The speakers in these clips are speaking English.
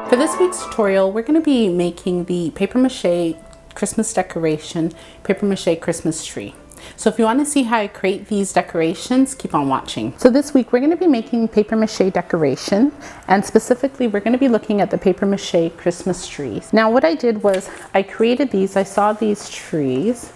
For this week's tutorial, we're going to be making the paper mache Christmas decoration, paper mache Christmas tree. So if you want to see how I create these decorations, keep on watching. So this week we're going to be making paper mache decoration, and specifically we're going to be looking at the paper mache Christmas trees. Now what I did was I created these, I saw these trees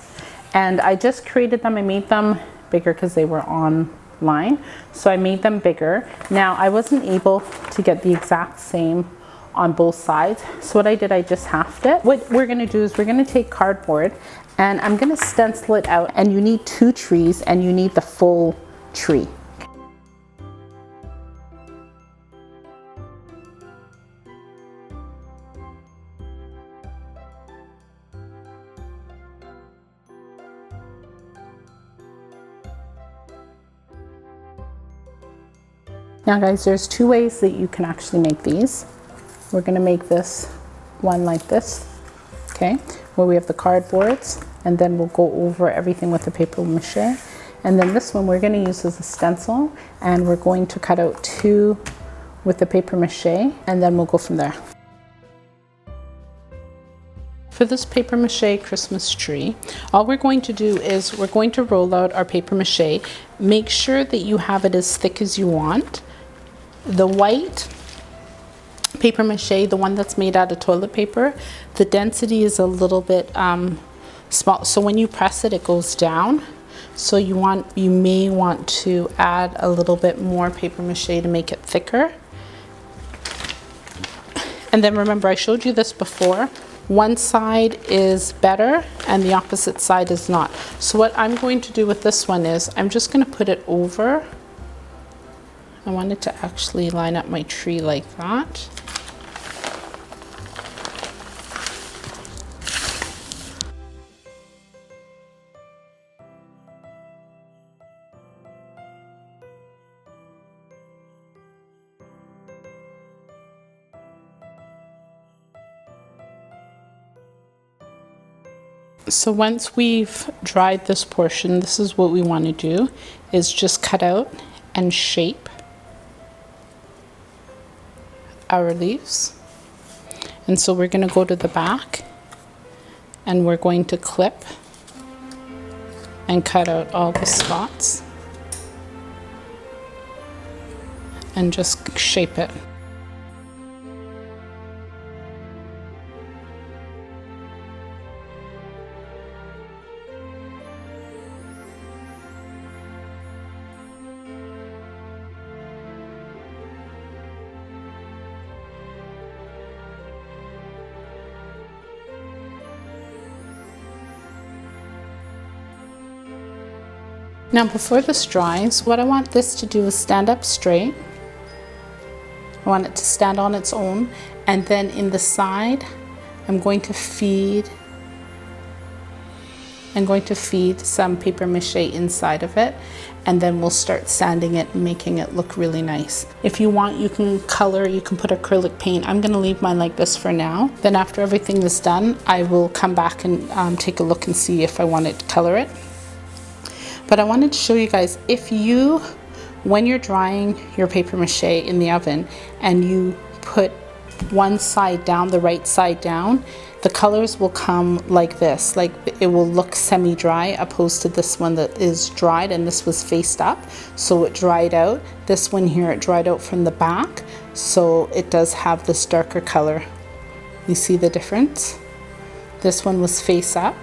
and I just created them. I made them bigger because they were online. So I made them bigger. Now I wasn't able to get the exact same on both sides. So what I did, I just halved it. What we're gonna do is we're gonna take cardboard and I'm gonna stencil it out, and you need 2 trees and you need the full tree. Now guys, there's 2 ways that you can actually make these. We're gonna make this one like this, okay, where we have the cardboards, and then we'll go over everything with the paper mache. And then this one we're gonna use as a stencil, and we're going to cut out 2 with the paper mache, and then we'll go from there. For this paper mache Christmas tree, all we're going to do is we're going to roll out our paper mache. Make sure that you have it as thick as you want. The white paper mache, the one that's made out of toilet paper, the density is a little bit small, so when you press it, it goes down. So you may want to add a little bit more paper mache to make it thicker. And then remember, I showed you this before. One side is better and the opposite side is not. So what I'm going to do with this one is I'm just going to put it over. I want it to actually line up my tree like that. So once we've dried this portion, this is what we want to do, is just cut out and shape our leaves. And so we're going to go to the back and we're going to clip and cut out all the spots and just shape it. Now before this dries, what I want this to do is stand up straight. I want it to stand on its own, and then in the side I'm going to feed some paper mache inside of it, and then we'll start sanding it and making it look really nice. If you want, you can color, you can put acrylic paint. I'm going to leave mine like this for now. Then after everything is done, I will come back and take a look and see if I want to color it. But I wanted to show you guys, if you, when you're drying your paper mache in the oven and you put one side down, the right side down, the colors will come like this, like it will look semi-dry, opposed to this one that is dried, and this was faced up, so it dried out. This one here, it dried out from the back, so it does have this darker color. You see the difference? This one was face up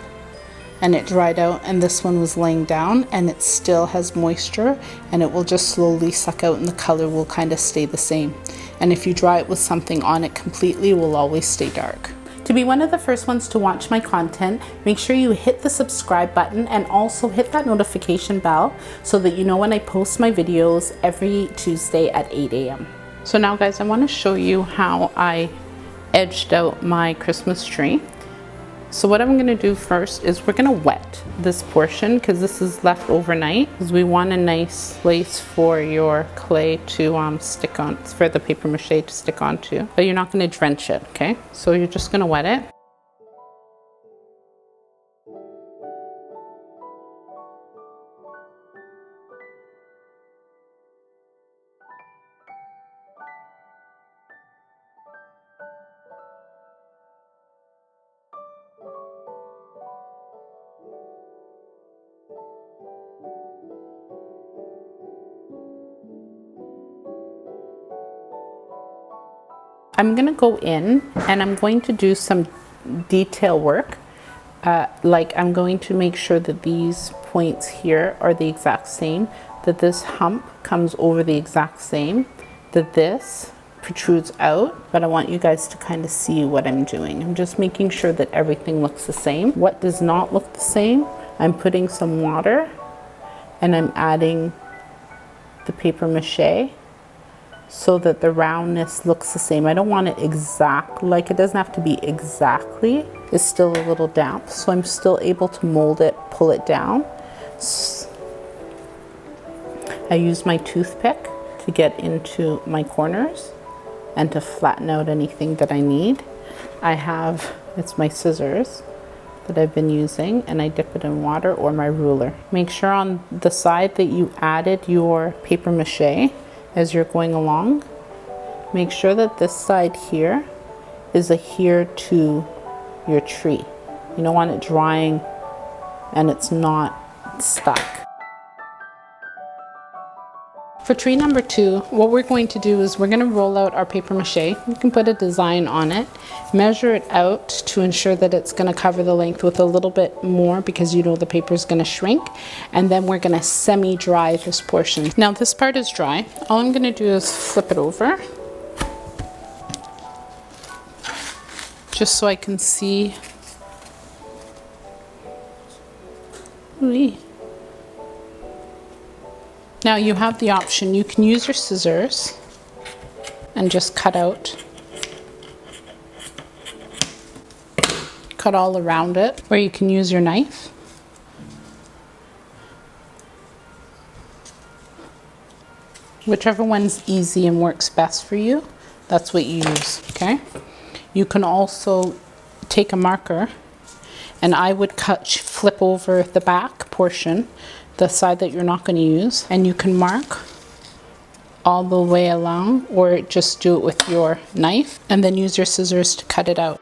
and it dried out, and this one was laying down and it still has moisture, and it will just slowly suck out and the color will kind of stay the same. And if you dry it with something on it completely, it will always stay dark. To be one of the first ones to watch my content, make sure you hit the subscribe button and also hit that notification bell so that you know when I post my videos every Tuesday at 8 a.m. So now guys, I want to show you how I edged out my Christmas tree. So what I'm going to do first is we're going to wet this portion because this is left overnight, because we want a nice place for your clay to stick on, for the paper mache to stick onto, but you're not going to drench it, okay? So you're just going to wet it. I'm gonna go in and I'm going to do some detail work. Like I'm going to make sure that these points here are the exact same, that this hump comes over the exact same, that this protrudes out, but I want you guys to kind of see what I'm doing. I'm just making sure that everything looks the same. What does not look the same, I'm putting some water and I'm adding the paper mache so that the roundness looks the same. I don't want it exact, like it doesn't have to be exactly. It's still a little damp, so I'm still able to mold it, pull it down. I use my toothpick to get into my corners and to flatten out anything that I need. It's my scissors that I've been using, and I dip it in water or my ruler. Make sure on the side that you added your paper mache as you're going along, make sure that this side here is adhered to your tree. You don't want it drying and it's not stuck. For tree number 2, what we're going to do is we're going to roll out our paper mache. You can put a design on it, measure it out to ensure that it's going to cover the length with a little bit more because you know the paper is going to shrink, and then we're going to semi-dry this portion. Now this part is dry. All I'm going to do is flip it over just so I can see. Ooh. Now you have the option, you can use your scissors and just cut all around it, or you can use your knife. Whichever one's easy and works best for you, that's what you use, okay? You can also take a marker, and I would flip over the back portion, the side that you're not going to use, and you can mark all the way along, or just do it with your knife and then use your scissors to cut it out.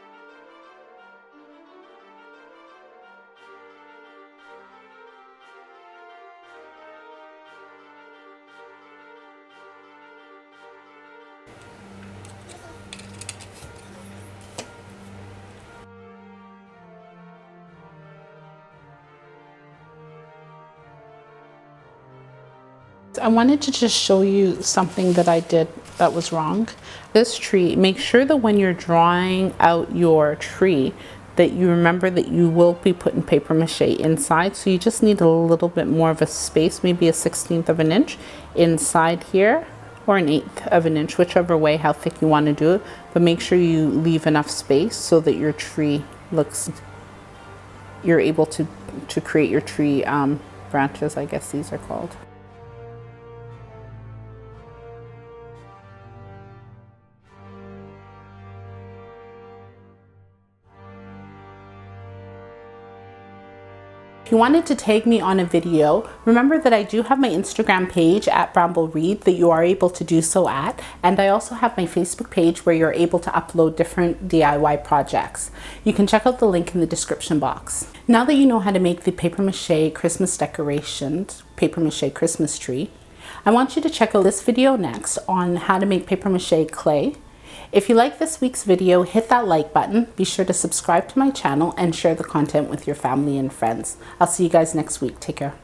I wanted to just show you something that I did that was wrong. This tree, make sure that when you're drawing out your tree that you remember that you will be putting paper mache inside, so you just need a little bit more of a space, maybe a 1/16 of an inch inside here, or an 1/8 of an inch, whichever way, how thick you want to do it, but make sure you leave enough space so that your tree looks, you're able to create your tree branches, I guess these are called. If you wanted to tag me on a video, remember that I do have my Instagram page at BrambleReed that you are able to do so at, and I also have my Facebook page where you're able to upload different DIY projects. You can check out the link in the description box. Now that you know how to make the paper mache Christmas decorations, paper mache Christmas tree, I want you to check out this video next on how to make paper mache clay. If you like this week's video, hit that like button. Be sure to subscribe to my channel and share the content with your family and friends. I'll see you guys next week. Take care.